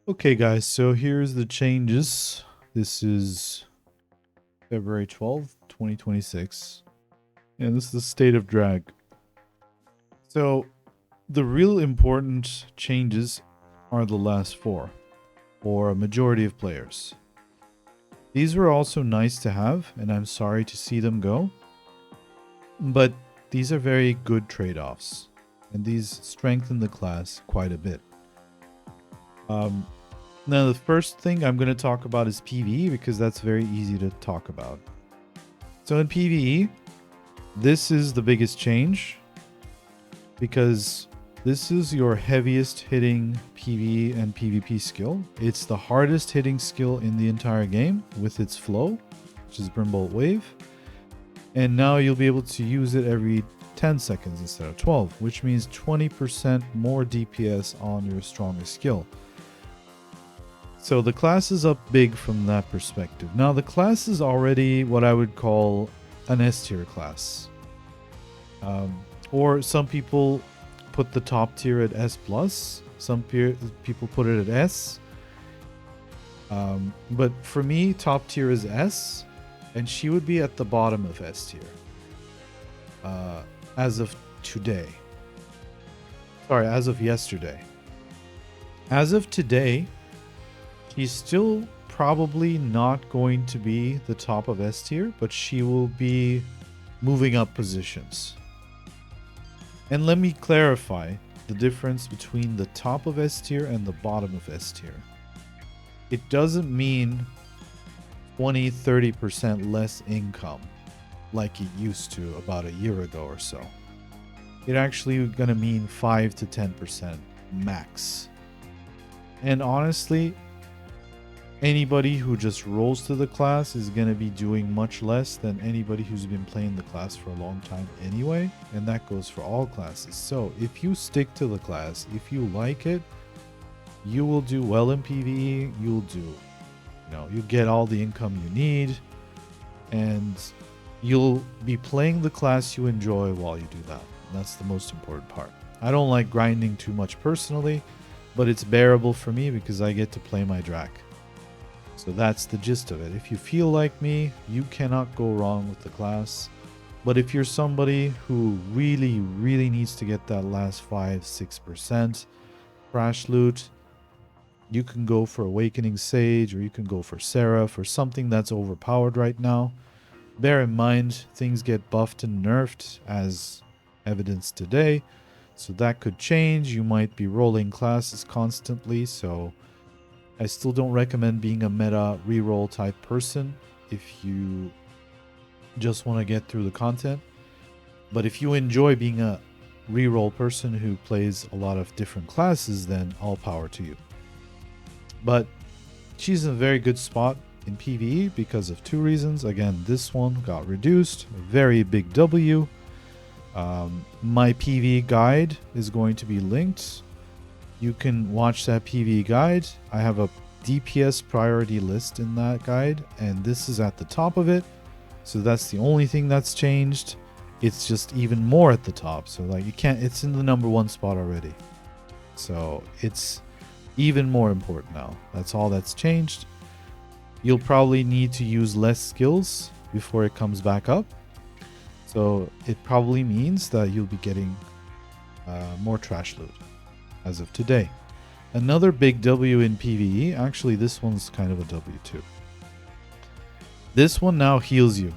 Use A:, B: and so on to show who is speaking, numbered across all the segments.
A: Okay guys, so here's the changes. This is February 12th, 2026. And this is the state of drag. So the real important changes are the last four, for a majority of players. These were also nice to have, and I'm sorry to see them go. But these are very good trade-offs, and these strengthen the class quite a bit. Now, the first thing I'm going to talk about is PVE because that's very easy to talk about. So in PVE, this is the biggest change because this is your heaviest hitting PVE and PvP skill. It's the hardest hitting skill in the entire game with its flow, which is Brimbolt Wave. And now you'll be able to use it every 10 seconds instead of 12, which means 20% more DPS on your strongest skill. So the class is up big from that perspective. Now the class is already what I would call an S tier class. Or some people put the top tier at S+. Some people put it at S. But for me, top tier is S. And she would be at the bottom of S tier. As of today. Sorry, as of yesterday. As of today, she's still probably not going to be the top of S tier, but she will be moving up positions. And let me clarify the difference between the top of S tier and the bottom of S tier. It doesn't mean 20-30% less income like it used to about a year ago or so. It actually gonna mean 5 to 10% max. And honestly, anybody who just rolls to the class is going to be doing much less than anybody who's been playing the class for a long time anyway, and that goes for all classes. So if you stick to the class, if you like it, you will do well in PvE. You'll get all the income you need, and you'll be playing the class you enjoy while you do that. And that's the most important part. I don't like grinding too much personally, but it's bearable for me because I get to play my drak. So that's the gist of it. If you feel like me, you cannot go wrong with the class. But if you're somebody who really, really needs to get that last 5-6% crash loot, you can go for Awakening Sage, or you can go for Seraph, or something that's overpowered right now. Bear in mind, things get buffed and nerfed, as evidenced today. So that could change. You might be rolling classes constantly, so I still don't recommend being a meta reroll type person if you just want to get through the content. But if you enjoy being a reroll person who plays a lot of different classes, then all power to you. But she's in a very good spot in PvE because of two reasons. Again, this one got reduced, a very big W. My PvE guide is going to be linked. You can watch that PvE guide. I have a DPS priority list in that guide, and this is at the top of it. So that's the only thing that's changed. It's just even more at the top. So like it's in the #1 spot already. So it's even more important now. That's all that's changed. You'll probably need to use less skills before it comes back up. So it probably means that you'll be getting more trash loot as of today. Another big W in PvE, actually this one's kind of a W too. This one now heals you.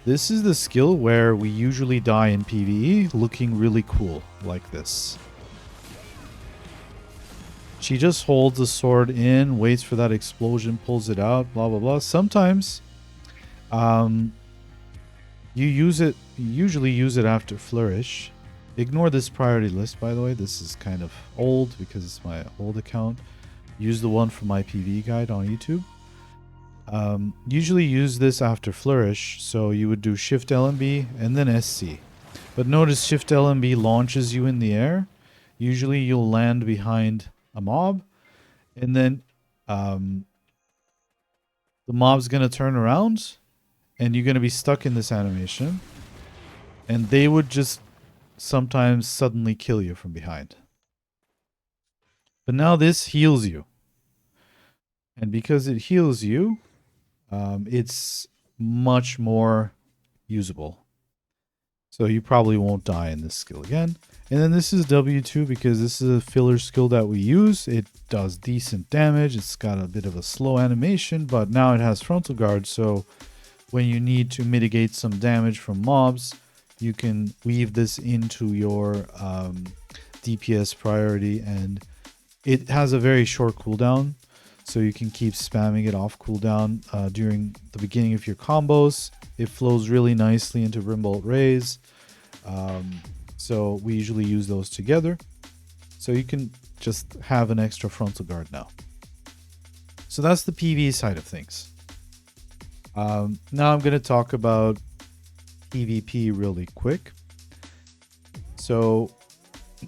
A: This is the skill where we usually die in PvE looking really cool like this. She just holds the sword in, waits for that explosion, pulls it out, blah blah blah. Sometimes you usually use it after flourish. Ignore this priority list, by the way. This is kind of old because it's my old account. Use the one from my PvE guide on YouTube. Usually use this after flourish, so you would do Shift LMB and then SC. But notice Shift LMB launches you in the air. Usually you'll land behind a mob, and then the mob's going to turn around, and you're going to be stuck in this animation, and they would just sometimes suddenly kill you from behind. But now this heals you. And because it heals you, it's much more usable. So you probably won't die in this skill again. And then this is W2 because this is a filler skill that we use. It does decent damage. It's got a bit of a slow animation, but now it has frontal guard. So when you need to mitigate some damage from mobs, you can weave this into your DPS priority, and it has a very short cooldown. So you can keep spamming it off cooldown during the beginning of your combos. It flows really nicely into Brimbolt Rays. So we usually use those together. So you can just have an extra frontal guard now. So that's the PvE side of things. Now I'm going to talk about PvP really quick. So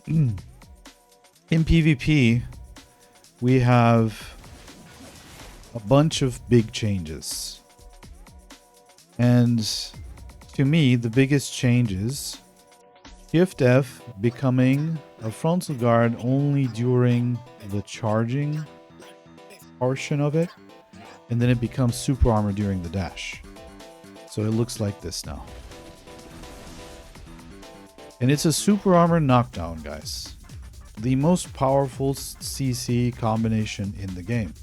A: in PvP, we have a bunch of big changes. And to me, the biggest change is Shift F becoming a frontal guard only during the charging portion of it, and then it becomes super armor during the dash. So it looks like this now. And it's a super armor knockdown, guys. The most powerful CC combination in the game.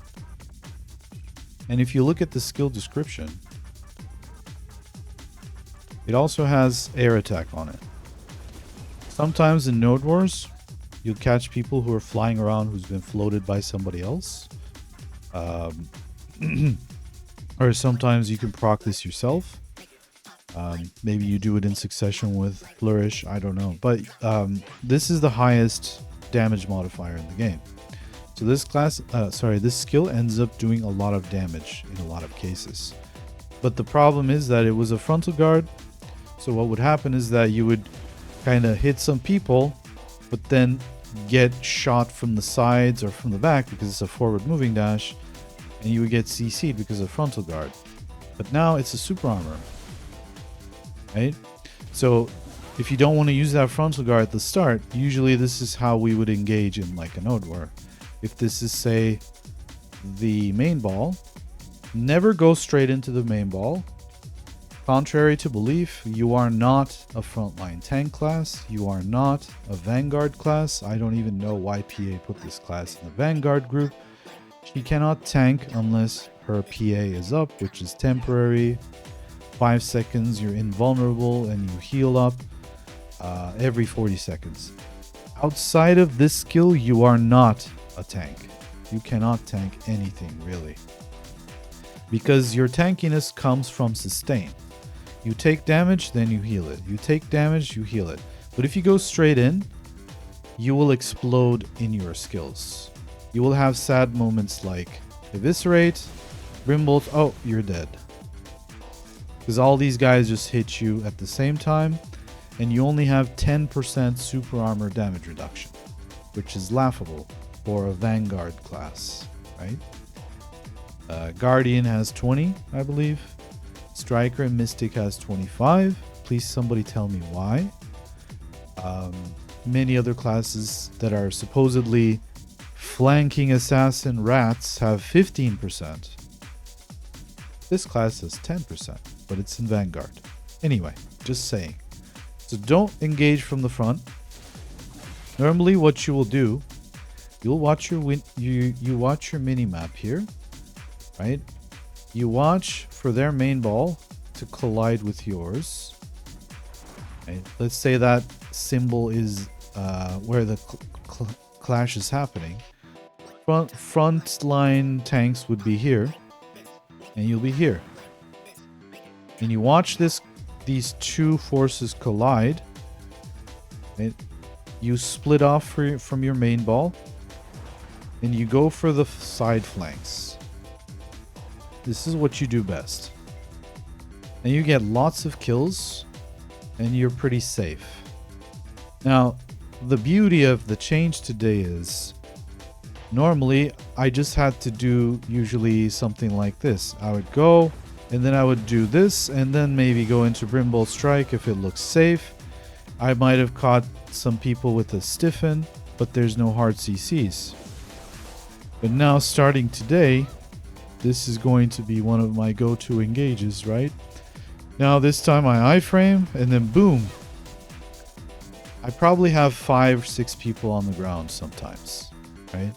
A: And if you look at the skill description, it also has air attack on it. Sometimes in Node Wars, you'll catch people who are flying around who's been floated by somebody else. Or sometimes you can proc this yourself. Maybe you do it in succession with Flourish, I don't know. But this is the highest damage modifier in the game. So this this skill ends up doing a lot of damage in a lot of cases. But the problem is that it was a frontal guard. So what would happen is that you would kind of hit some people, but then get shot from the sides or from the back because it's a forward moving dash, and you would get CC'd because of frontal guard. But now it's a super armor, right? So if you don't want to use that frontal guard at the start, usually this is how we would engage in like a Node War. If this is, say, the main ball, never go straight into the main ball. Contrary to belief, you are not a frontline tank class. You are not a Vanguard class. I don't even know why PA put this class in the Vanguard group. She cannot tank unless her PA is up, which is temporary. 5 seconds, you're invulnerable, and you heal up every 40 seconds. Outside of this skill, you are not a tank. You cannot tank anything, really. Because your tankiness comes from sustain. You take damage, then you heal it. You take damage, you heal it. But if you go straight in, you will explode in your skills. You will have sad moments like Eviscerate, Brimbolt, oh, you're dead. Because all these guys just hit you at the same time, and you only have 10% super armor damage reduction, which is laughable for a Vanguard class, right? Guardian has 20, I believe. Striker and Mystic has 25. Please somebody tell me why. Many other classes that are supposedly flanking assassin rats have 15%. This class has 10%, but it's in Vanguard. Anyway, just saying. So don't engage from the front. Normally what you will do, you'll watch your you watch your mini map here, right? You watch for their main ball to collide with yours. Right? Let's say that symbol is where the clash is happening. Front line tanks would be here, and you'll be here. And you watch these two forces collide. Right? You split off from your main ball, and you go for the side flanks. This is what you do best. And you get lots of kills, and you're pretty safe. Now, the beauty of the change today is, normally, I just had to do usually something like this. I would go, and then I would do this, and then maybe go into Brimbolt Strike if it looks safe. I might have caught some people with a stiffen, but there's no hard CCs. But now, starting today, this is going to be one of my go-to engages, right? Now this time I iframe, and then boom. I probably have 5 or 6 people on the ground sometimes, right?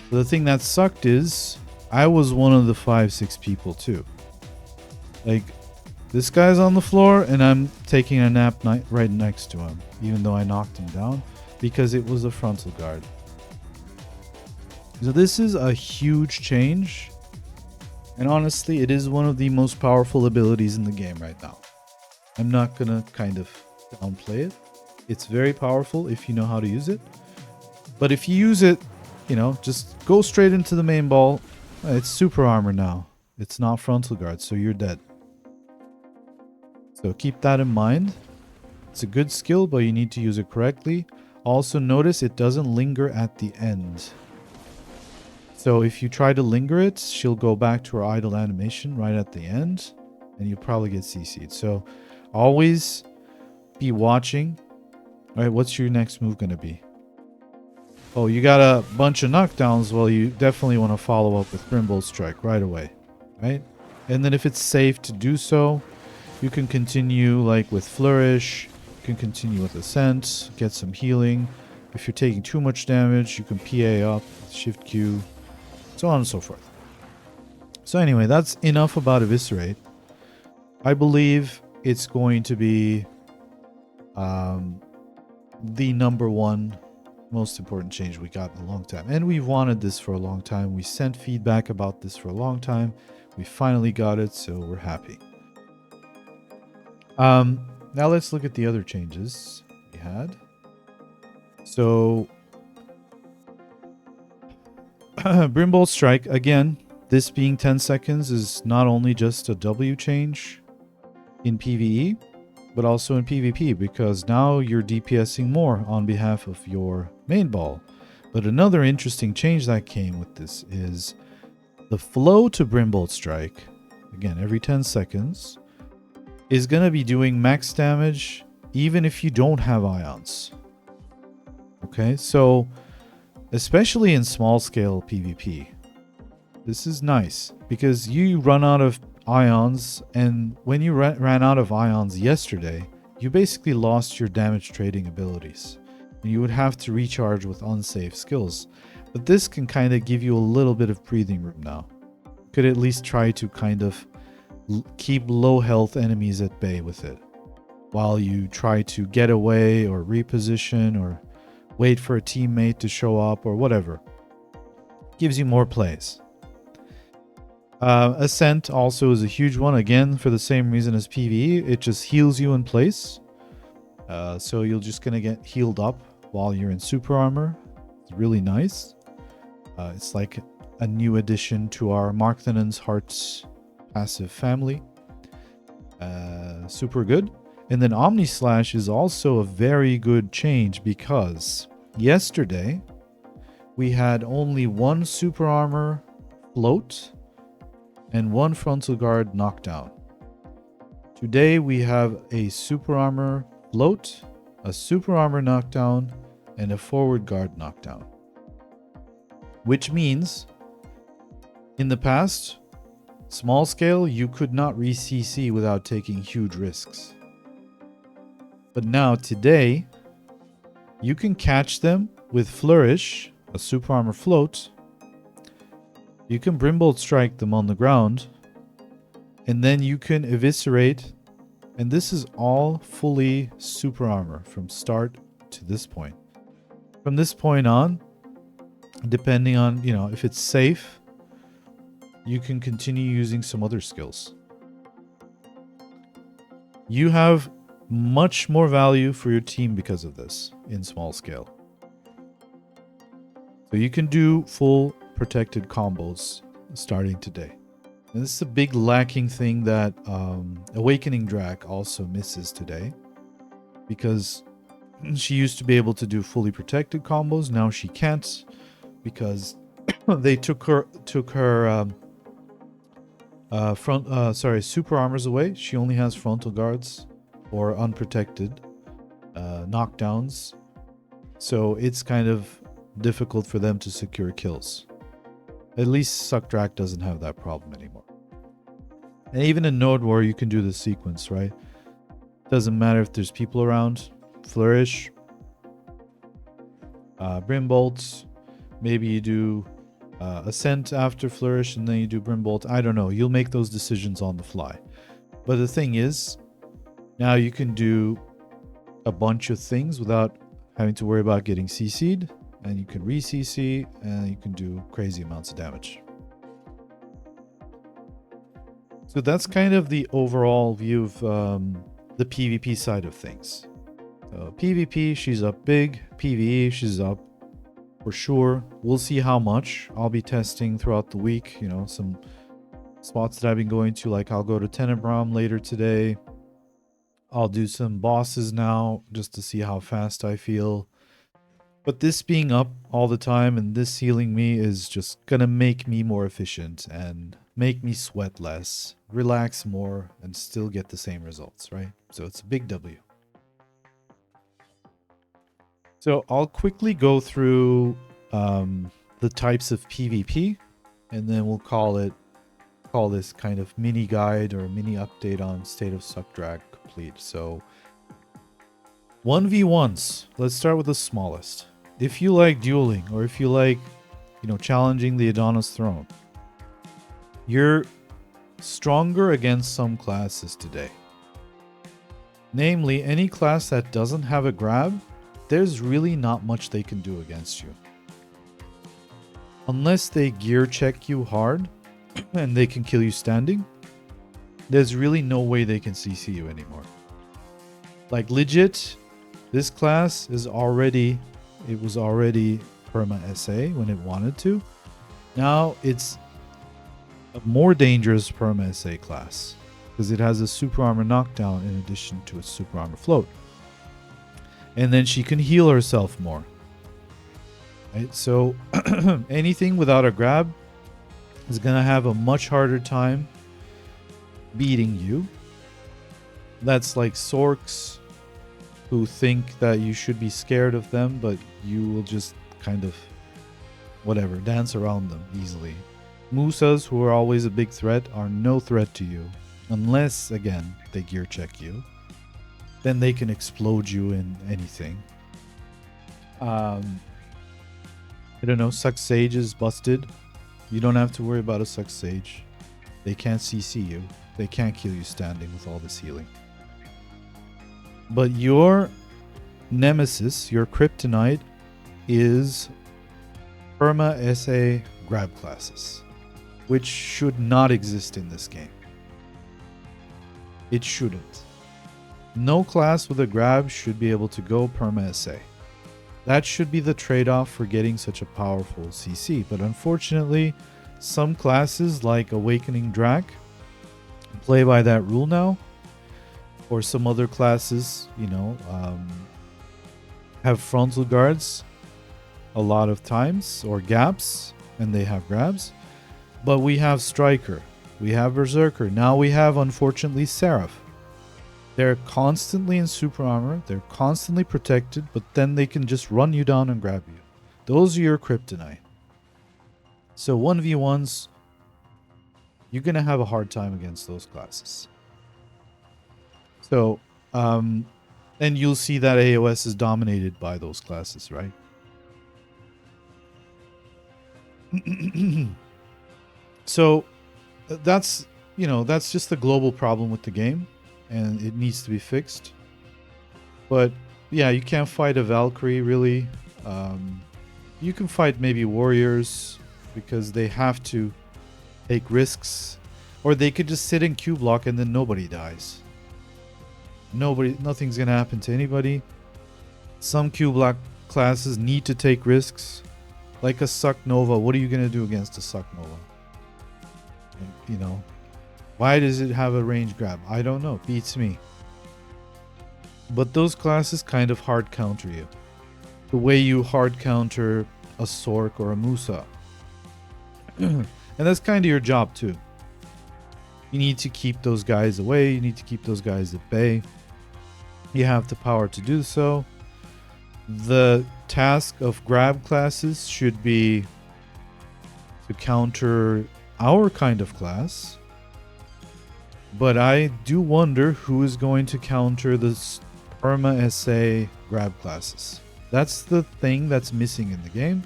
A: But the thing that sucked is I was one of the 5-6 people too. Like, this guy's on the floor and I'm taking a nap right next to him, even though I knocked him down because it was a frontal guard. So this is a huge change, and honestly it is one of the most powerful abilities in the game right now. I'm not gonna kind of downplay it. It's very powerful if you know how to use it, but if you use it, you know, just go straight into the main ball. It's super armor now, it's not frontal guard, so you're dead. So keep that in mind. It's a good skill, but you need to use it correctly. Also notice it doesn't linger at the end. So if you try to linger it, she'll go back to her idle animation right at the end, and you'll probably get CC'd. So always be watching. All right, what's your next move going to be? Oh, you got a bunch of knockdowns. Well, you definitely want to follow up with Grimbold Strike right away, right? And then if it's safe to do so, you can continue like with Flourish, you can continue with Ascent, get some healing. If you're taking too much damage, you can PA up, Shift Q, so on and so forth. So anyway, that's enough about Eviscerate. I believe it's going to be the #1 most important change we got in a long time. And we've wanted this for a long time. We sent feedback about this for a long time. We finally got it, so we're happy. Now let's look at the other changes we had. So Brimbolt Strike, again, this being 10 seconds is not only just a W change in PvE, but also in PvP, because now you're DPSing more on behalf of your main ball. But another interesting change that came with this is the flow to Brimbolt Strike, again, every 10 seconds, is going to be doing max damage even if you don't have ions. Okay, so especially in small scale PvP, this is nice because you run out of ions, and when you ran out of ions yesterday, you basically lost your damage trading abilities and you would have to recharge with unsafe skills. But this can kind of give you a little bit of breathing room now. You could at least try to kind of keep low health enemies at bay with it while you try to get away or reposition or wait for a teammate to show up or whatever. Gives you more plays. Ascent also is a huge one, again for the same reason as PvE. It just heals you in place, so you're just gonna get healed up while you're in super armor. It's really nice. It's like a new addition to our Markthanen's Hearts passive family. Super good. And then Omni Slash is also a very good change because yesterday we had only 1 super armor float and 1 frontal guard knockdown. Today we have a super armor float, a super armor knockdown, and a forward guard knockdown. Which means in the past, small scale, you could not re-CC without taking huge risks. But now, today, you can catch them with Flourish, a super armor float. You can Brimbolt Strike them on the ground. And then you can Eviscerate. And this is all fully super armor from start to this point. From this point on, depending on, you know, if it's safe, you can continue using some other skills. You have much more value for your team because of this in small scale. So you can do full protected combos starting today. And this is a big lacking thing that Awakening Drak also misses today, because she used to be able to do fully protected combos. Now she can't because they took her super armors away. She only has frontal guards or unprotected knockdowns, so it's kind of difficult for them to secure kills. At least Suck Drak doesn't have that problem anymore. And even in Node War, you can do the sequence, right? Doesn't matter if there's people around. Flourish, Brimbolt. Maybe you do Ascent after Flourish, and then you do Brimbolt. I don't know. You'll make those decisions on the fly. But the thing is, now you can do a bunch of things without having to worry about getting CC'd, and you can re-CC, and you can do crazy amounts of damage. So that's kind of the overall view of the PvP side of things. So PvP, she's up big. PvE, she's up for sure. We'll see how much. I'll be testing throughout the week, you know, some spots that I've been going to, like I'll go to Tenebrum later today. I'll do some bosses now just to see how fast I feel. But this being up all the time and this healing me is just gonna make me more efficient and make me sweat less, relax more, and still get the same results, right? So it's a big W. So I'll quickly go through the types of PvP, and then we'll call this kind of mini guide or mini update on State of Suck Drak complete. So 1v1s. Let's start with the smallest. If you like dueling, or if you like, you know, challenging the Adonis throne, you're stronger against some classes today. Namely, any class that doesn't have a grab, there's really not much they can do against you. Unless they gear check you hard and they can kill you standing, there's really no way they can CC you anymore. Like legit, this class is already, it was already perma SA when it wanted to. Now it's a more dangerous perma SA class because it has a super armor knockdown in addition to its super armor float. And then she can heal herself more. Right? So anything without a grab is going to have a much harder time beating you. That's like Sorks, who think that you should be scared of them, but you will just kind of, whatever, dance around them easily. Musas, who are always a big threat, are no threat to you. Unless, again, they gear check you. Then they can explode you in anything. I don't know, Suck Sage is busted. You don't have to worry about a Suck Sage. They can't CC you. They can't kill you standing with all this healing. But your nemesis, your kryptonite, is perma SA grab classes, which should not exist in this game. It shouldn't. No class with a grab should be able to go perma SA. That should be the trade-off for getting such a powerful CC. But unfortunately, some classes like Awakening Drak play by that rule now. Or some other classes, you know, have frontal guards a lot of times, or gaps, and they have grabs. But we have Striker, we have Berserker, now we have, unfortunately, Seraph. They're constantly in super armor, they're constantly protected, but then they can just run you down and grab you. Those are your kryptonite. So 1v1s, you're going to have a hard time against those classes. So, and you'll see that AOS is dominated by those classes, right? So, that's, you know, that's just the global problem with the game, and it needs to be fixed. But, yeah, you can't fight a Valkyrie, really. You can fight maybe warriors, because they have to take risks. Or they could just sit in Q block and then nobody dies. Nothing's gonna happen to anybody. Some Q block classes need to take risks, like a Suck Nova. What are you gonna do against a Suck Nova? You know, why does it have a range grab? I don't know. Beats me. But those classes kind of hard counter you, the way you hard counter a Sork or a Musa. And that's kind of your job too. You need to keep those guys away. You need to keep those guys at bay. You have the power to do so. The task of grab classes should be to to counter our kind of class. But I do wonder who is going to counter this perma SA grab classes. That's the thing that's missing in the game.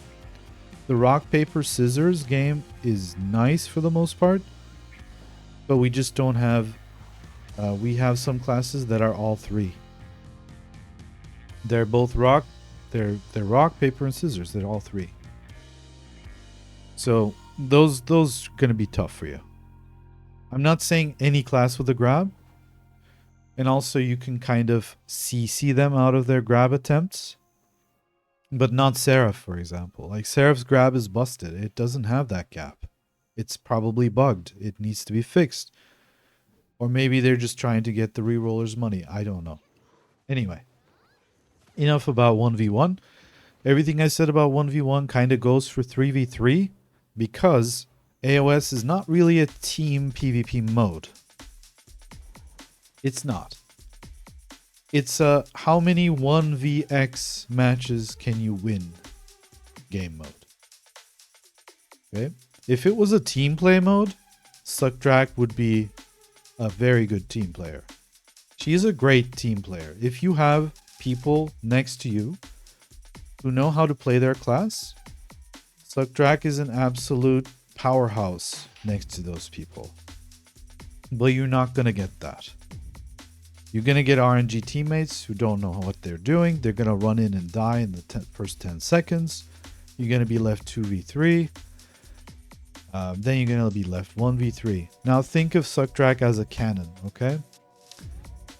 A: The rock, paper, scissors game is nice for the most part, but we just don't have, we have some classes that are all three. They're both rock, they're rock, paper, and scissors. They're all three. So those are going to be tough for you. I'm not saying any class with a grab. And also you can kind of CC them out of their grab attempts. But not Seraph, for example. Like Seraph's grab is busted. It doesn't have that gap. It's probably bugged. It needs to be fixed. Or maybe they're just trying to get the rerollers money. I don't know. Anyway. Enough about 1v1. Everything I said about 1v1 kind of goes for 3v3. Because AOS is not really a team PvP mode. It's not. It's a how many 1vx matches can you win game mode. Okay? If it was a team play mode, Drak would be a very good team player. She's a great team player. If you have people next to you who know how to play their class, Drak is an absolute powerhouse next to those people. But you're not going to get that. You're going to get RNG teammates who don't know what they're doing. They're going to run in and die in the first 10 seconds. You're going to be left 2v3. Then you're going to be left 1v3. Now think of Drak as a cannon, okay?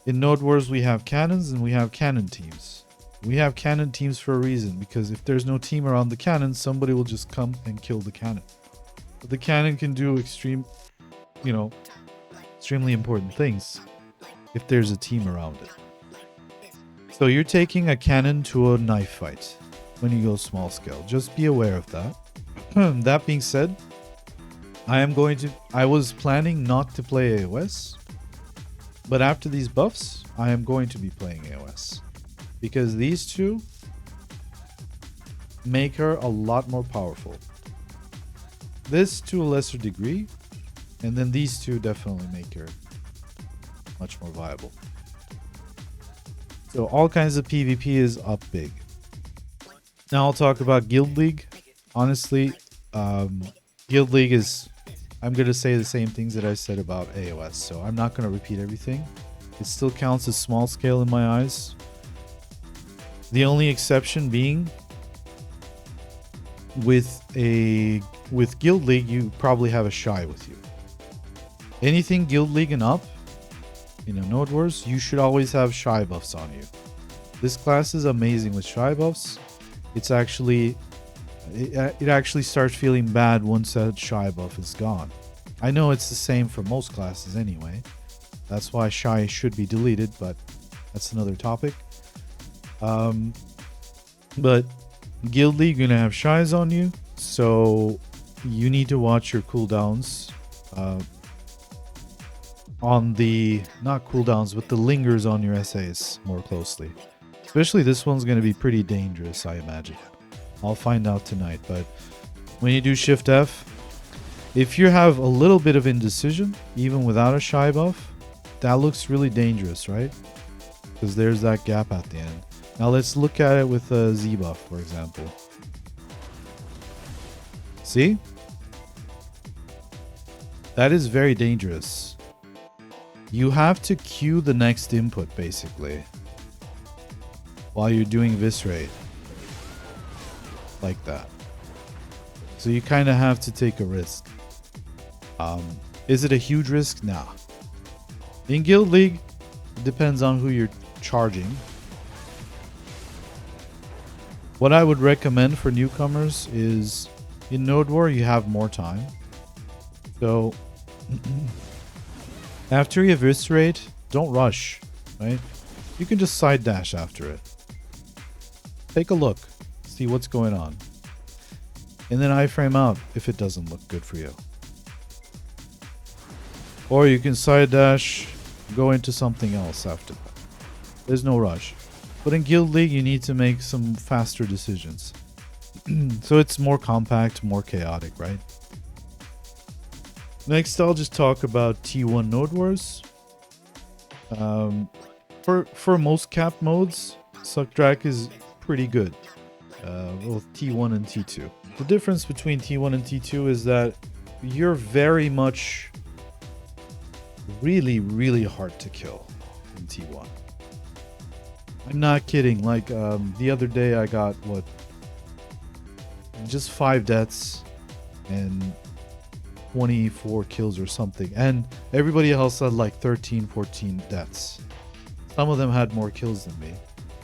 A: In Node Wars, we have cannons and we have cannon teams. We have cannon teams for a reason, because if there's no team around the cannon, somebody will just come and kill the cannon. But the cannon can do extremely important things if there's a team around it. So you're taking a cannon to a knife fight when you go small scale. Just be aware of that. That being said, I was planning not to play AOS, but after these buffs, I am going to be playing AOS. Because these two make her a lot more powerful. This to a lesser degree, and then these two definitely make her much more viable. So all kinds of PvP is up big. Now I'll talk about Guild League. Honestly, Guild League is... I'm going to say the same things that I said about AOS, so I'm not going to repeat everything. It still counts as small scale in my eyes. The only exception being with Guild League, you probably have a Shy with you. Anything Guild League and up, in a Node Wars, you should always have Shy buffs on you. This class is amazing with Shy buffs. It's actually... It actually starts feeling bad once that Shy buff is gone. I know it's the same for most classes anyway. That's why Shy should be deleted, but that's another topic. But Guild League, you're gonna have Shies on you, so you need to watch your cooldowns on the, not cooldowns, but the lingers on your SAs more closely. Especially this one's gonna be pretty dangerous, I imagine. I'll find out tonight, but when you do Shift F, if you have a little bit of indecision, even without a Shy buff, that looks really dangerous, right? Because there's that gap at the end. Now let's look at it with a Z buff, for example. See? That is very dangerous. You have to cue the next input, basically, while you're doing Viscerate. Like that. So you kind of have to take a risk. Is it a huge risk? Nah. In Guild League, it depends on who you're charging. What I would recommend for newcomers is in Node War you have more time. So after you eviscerate, don't rush, right? You can just side dash after it. Take a look. See what's going on, and then iframe out if it doesn't look good for you. Or you can side dash, go into something else after that. There's no rush. But in Guild League, you need to make some faster decisions. So it's more compact, more chaotic, right? Next, I'll just talk about T1 Node Wars. For most cap modes, Suck Drak is pretty good. Both T1 and T2. The difference between T1 and T2 is that you're very much really hard to kill in T1. I'm not kidding. Like the other day I got what, just 5 deaths and 24 kills or something, and everybody else had like 13-14 deaths. Some of them had more kills than me,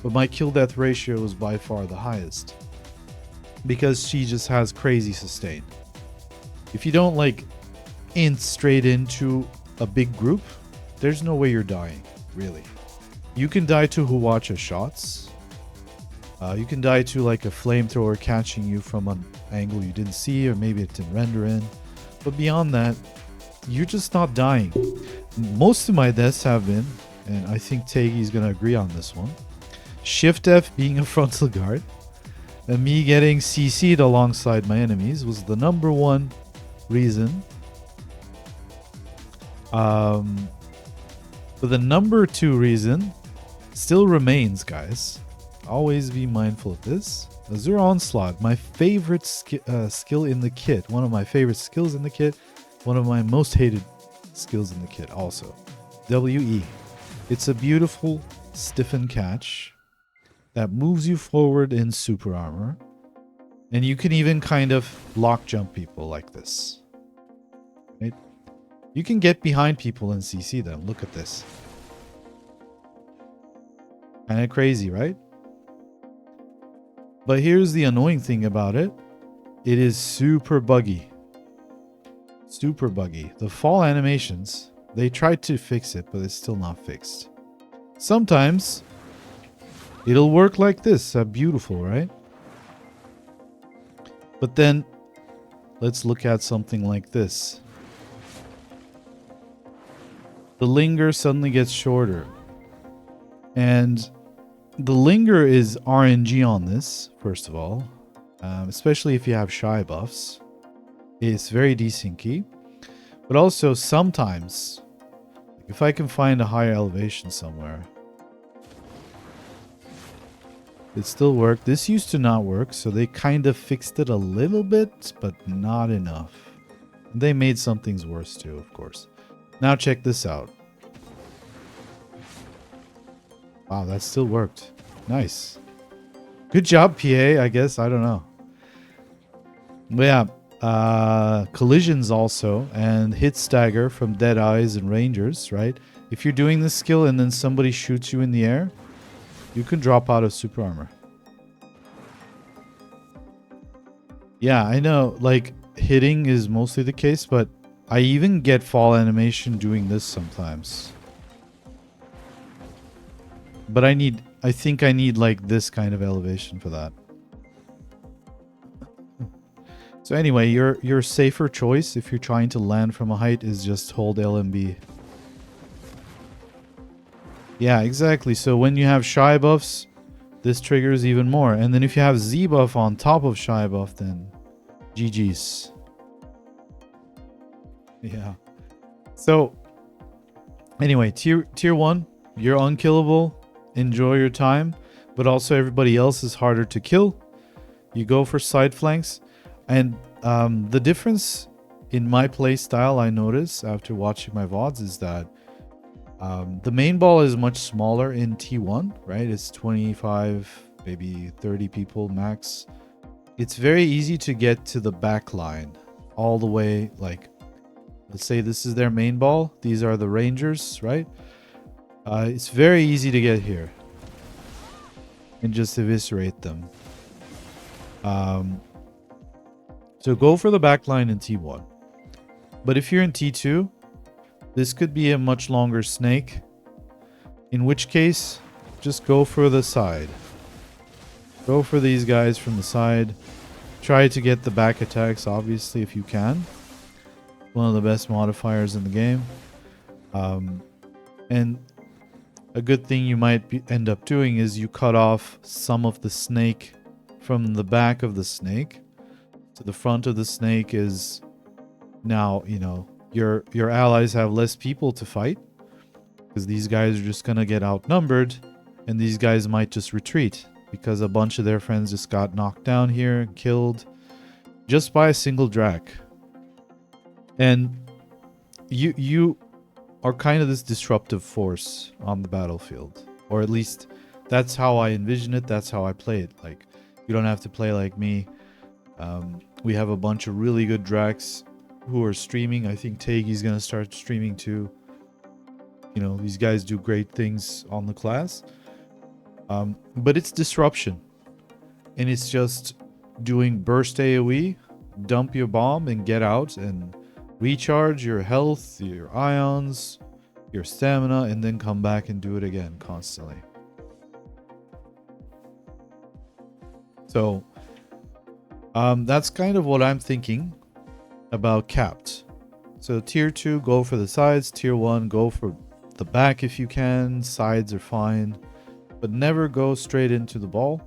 A: but my kill death ratio was by far the highest because she just has crazy sustain. If you don't like int straight into a big group, there's no way you're dying, really. You can die to Huwacha shots. You can die to like a flamethrower catching you from an angle you didn't see, or maybe it didn't render in. But beyond that, you're just not dying. Most of my deaths have been, and I think Tagi's gonna agree on this one, Shift F being a frontal guard, and me getting CC'd alongside my enemies was the #1 reason. But the #2 reason still remains, guys. Always be mindful of this. Azure Onslaught, my favorite skill in the kit. One of my favorite skills in the kit. One of my most hated skills in the kit also. WE. It's a beautiful stiffen catch that moves you forward in super armor. And you can even kind of lock jump people like this. Right? You can get behind people and CC them. Look at this. Kind of crazy, right? But here's the annoying thing about it. It is super buggy. Super buggy. The fall animations, they tried to fix it, but it's still not fixed. Sometimes it'll work like this. Beautiful, right? But then let's look at something like this. The linger suddenly gets shorter. And the linger is RNG on this, first of all. Especially if you have shy buffs. It's very desyncy. But also sometimes, if I can find a higher elevation somewhere, it still worked. This used to not work, so they kind of fixed it a little bit, but not enough. They made some things worse too, of course. Now check this out. Wow, that still worked. Nice. Good job, PA, I guess. I don't know. But yeah, collisions also, and hit stagger from dead eyes and rangers, right? If you're doing this skill and then somebody shoots you in the air, you can drop out of super armor. Yeah, I know, like, hitting is mostly the case, but I even get fall animation doing this sometimes. But I think I need like this kind of elevation for that. So anyway, your safer choice if you're trying to land from a height is just hold LMB. Yeah, exactly. So when you have shy buffs, this triggers even more. And then if you have Z buff on top of shy buff, then GG's. Yeah. So anyway, tier 1, you're unkillable. Enjoy your time, but also everybody else is harder to kill. You go for side flanks, and the difference in my play style I notice after watching my VODs is that the main ball is much smaller in T1, right? It's 25, maybe 30 people max. It's very easy to get to the back line all the way, like, let's say this is their main ball. These are the rangers, right? It's very easy to get here and just eviscerate them. So go for the back line in T1. But if you're in T2, this could be a much longer snake. In which case, just go for the side. Go for these guys from the side. Try to get the back attacks, obviously, if you can. One of the best modifiers in the game. And a good thing you might end up doing is you cut off some of the snake from the back of the snake. So the front of the snake is now, you know, your allies have less people to fight because these guys are just gonna get outnumbered, and these guys might just retreat because a bunch of their friends just got knocked down here and killed just by a single drak. And you are kind of this disruptive force on the battlefield, or at least that's how I envision it. That's how I play it. Like, you don't have to play like me. We have a bunch of really good draks who are streaming. I think Tagi's gonna start streaming too. You know, these guys do great things on the class. But it's disruption, and it's just doing burst AoE, dump your bomb and get out and recharge your health, your ions, your stamina, and then come back and do it again constantly. So that's kind of what I'm thinking about capped. So tier 2, go for the sides. Tier 1, go for the back if you can. Sides are fine, but never go straight into the ball.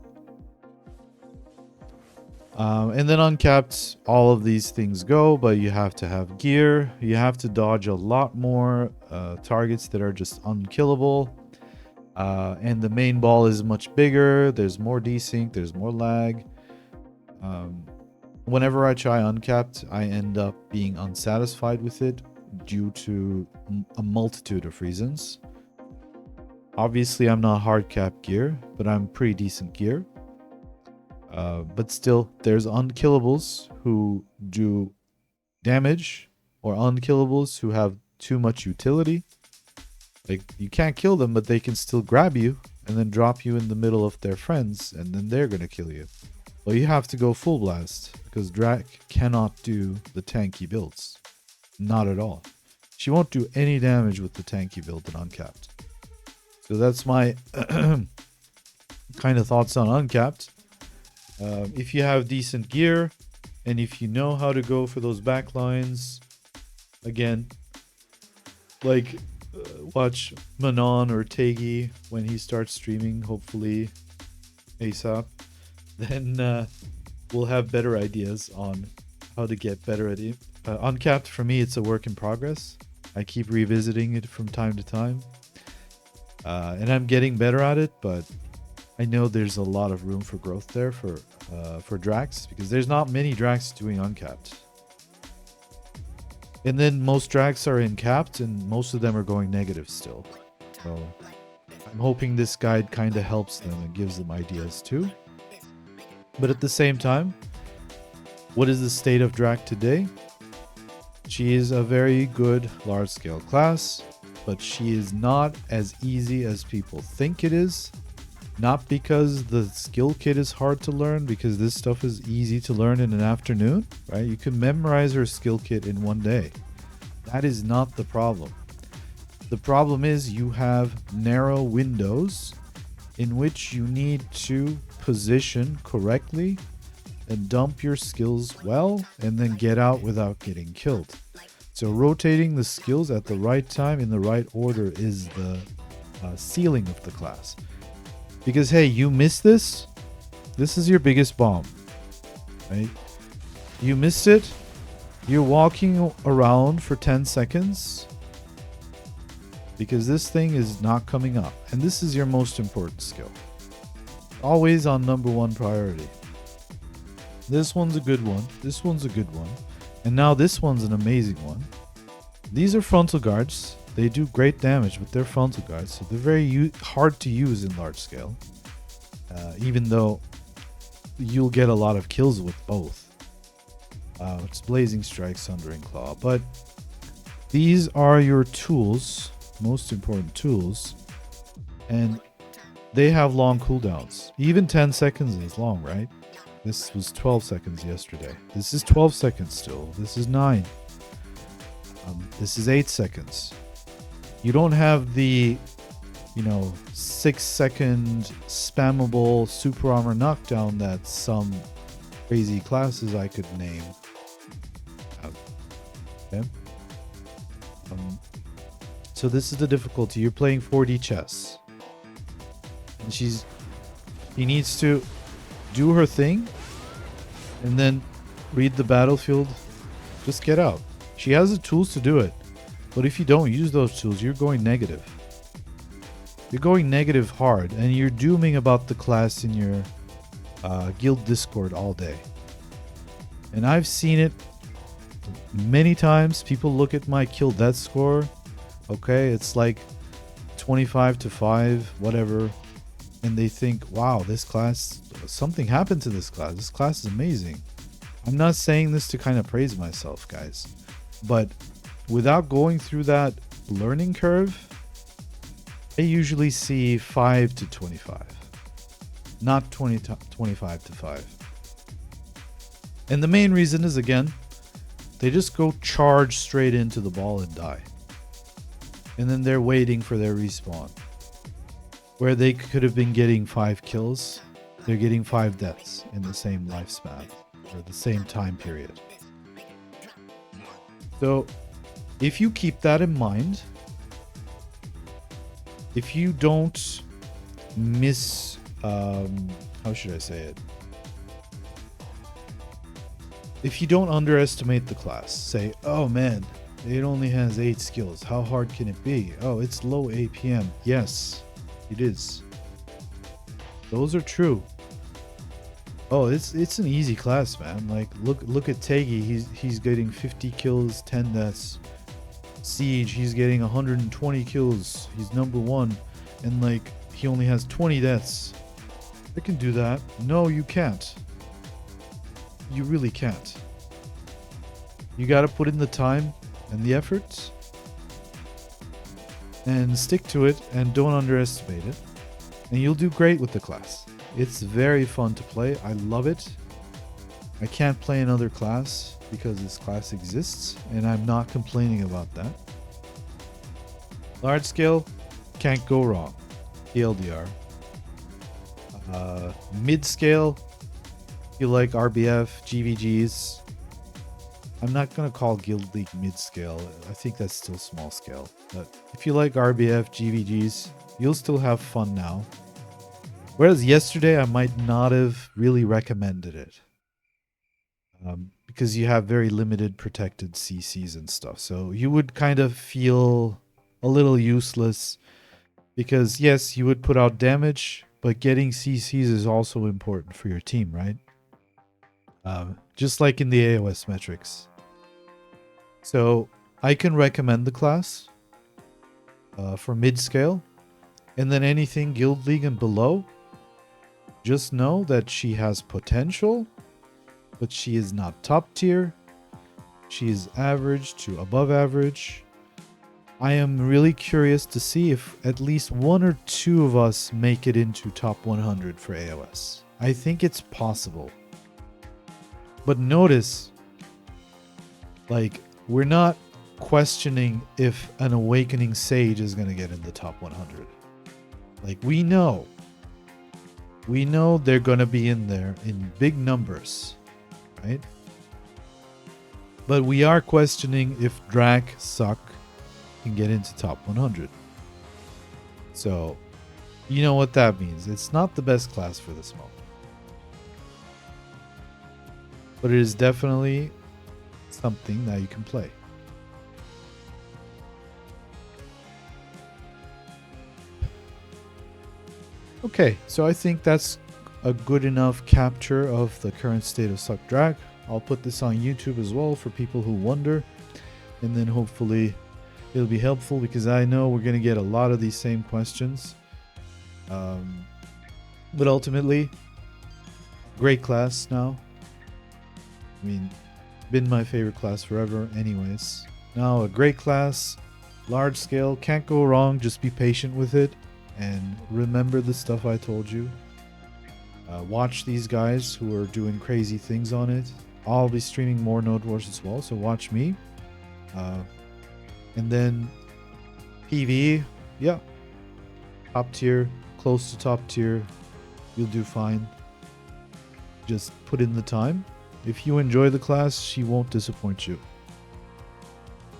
A: And then uncapped, all of these things go, but you have to have gear. You have to dodge a lot more targets that are just unkillable. And the main ball is much bigger. There's more desync. There's more lag. Whenever I try uncapped, I end up being unsatisfied with it due to a multitude of reasons. Obviously, I'm not hard cap gear, but I'm pretty decent gear. But still, there's unkillables who do damage, or unkillables who have too much utility. Like, you can't kill them, but they can still grab you and then drop you in the middle of their friends, and then they're gonna kill you. Well, you have to go full blast, because Drak cannot do the tanky builds. Not at all. She won't do any damage with the tanky build in Uncapped. So that's my kind of thoughts on Uncapped. If you have decent gear, and if you know how to go for those backlines, again, like watch Manon or Tagi when he starts streaming, hopefully ASAP, then we'll have better ideas on how to get better at it. Uncapped, for me, it's a work in progress. I keep revisiting it from time to time, and I'm getting better at it, but I know there's a lot of room for growth there for Drax, because there's not many Drax doing uncapped. And then most Drax are in capped, and most of them are going negative still. So I'm hoping this guide kind of helps them and gives them ideas too. But at the same time, what is the state of Drak today? She is a very good large-scale class, but she is not as easy as people think it is. Not because the skill kit is hard to learn, because this stuff is easy to learn in an afternoon, right? You can memorize her skill kit in one day. That is not the problem. The problem is you have narrow windows in which you need to position correctly and dump your skills well, and then get out without getting killed. So rotating the skills at the right time in the right order is the ceiling of the class. Because, hey, you missed this. This is your biggest bomb, right? You missed it. You're walking around for 10 seconds because this thing is not coming up. And this is your most important skill. Always on #1 priority. This one's a good one. This one's a good one. And now this one's an amazing one. These are frontal guards. They do great damage, but they're frontal guards, so they're very hard to use in large scale. Even though you'll get a lot of kills with both. It's Blazing Strike, Sundering Claw. But these are your tools, most important tools. And they have long cooldowns. Even 10 seconds is long, right? This was 12 seconds yesterday. This is 12 seconds still. This is 9. This is 8 seconds. You don't have the, 6-second spammable super armor knockdown that some crazy classes I could name have. Okay? So this is the difficulty. You're playing 4D chess. And she needs to do her thing and then read the battlefield. Just get out. She has the tools to do it. But if you don't use those tools, you're going negative. You're going negative hard, and you're dooming about the class in your guild Discord all day. And I've seen it many times. People look at my kill death score. Okay, it's like 25 to 5, whatever. And they think, wow, this class, something happened to this class. This class is amazing. I'm not saying this to kind of praise myself, guys. But without going through that learning curve, I usually see 5 to 25. Not 25 to 5. And the main reason is, again, they just go charge straight into the ball and die. And then they're waiting for their respawn. Where they could have been getting 5 kills, they're getting 5 deaths in the same lifespan, or the same time period. So, if you keep that in mind, if you don't miss, how should I say it? If you don't underestimate the class, say, oh man, it only has 8 skills. How hard can it be? Oh, it's low APM. Yes, it is. Those are true. Oh, it's an easy class, man. Like look at Tegi. He's getting 50 kills, 10 deaths. Siege, he's getting 120 kills. He's number 1, and like he only has 20 deaths. I can do that. No, you can't. You really can't. You gotta put in the time and the effort and stick to it, and don't underestimate it, and you'll do great with the class. It's very fun to play. I love it. I can't play another class because this class exists, and I'm not complaining about that. Large scale, can't go wrong. TLDR. Mid scale, you like RBF, GVGs. I'm not going to call Guild League mid scale. I think that's still small scale. But if you like RBF, GVGs, you'll still have fun now. Whereas yesterday, I might not have really recommended it. Because you have very limited protected CCs and stuff. So you would kind of feel a little useless. Because yes, you would put out damage, but getting CCs is also important for your team, right? Just like in the AOS metrics. So I can recommend the class for mid-scale. And then anything Guild League and below, just know that she has potential, but she is not top tier. She is average to above average. I am really curious to see if at least 1 or 2 of us make it into top 100 for AOS. I think it's possible. But notice, like, we're not questioning if an Awakening Sage is going to get in the top 100. Like, we know they're going to be in there in big numbers, right? But we are questioning if Drak Suck can get into top 100. So, you know what that means. It's not the best class for this moment. But it is definitely something that you can play. Okay, so I think that's a good enough capture of the current state of Suck Drak. I'll put this on YouTube as well for people who wonder. And then hopefully it'll be helpful, because I know we're going to get a lot of these same questions. But ultimately, great class now. I mean, been my favorite class forever anyways. Now a great class, large scale, can't go wrong. Just be patient with it and remember the stuff I told you. Watch these guys who are doing crazy things on it. I'll be streaming more Node Wars as well, so watch me. And then PVE, yeah, top tier, close to top tier, you'll do fine. Just put in the time. If you enjoy the class, she won't disappoint you.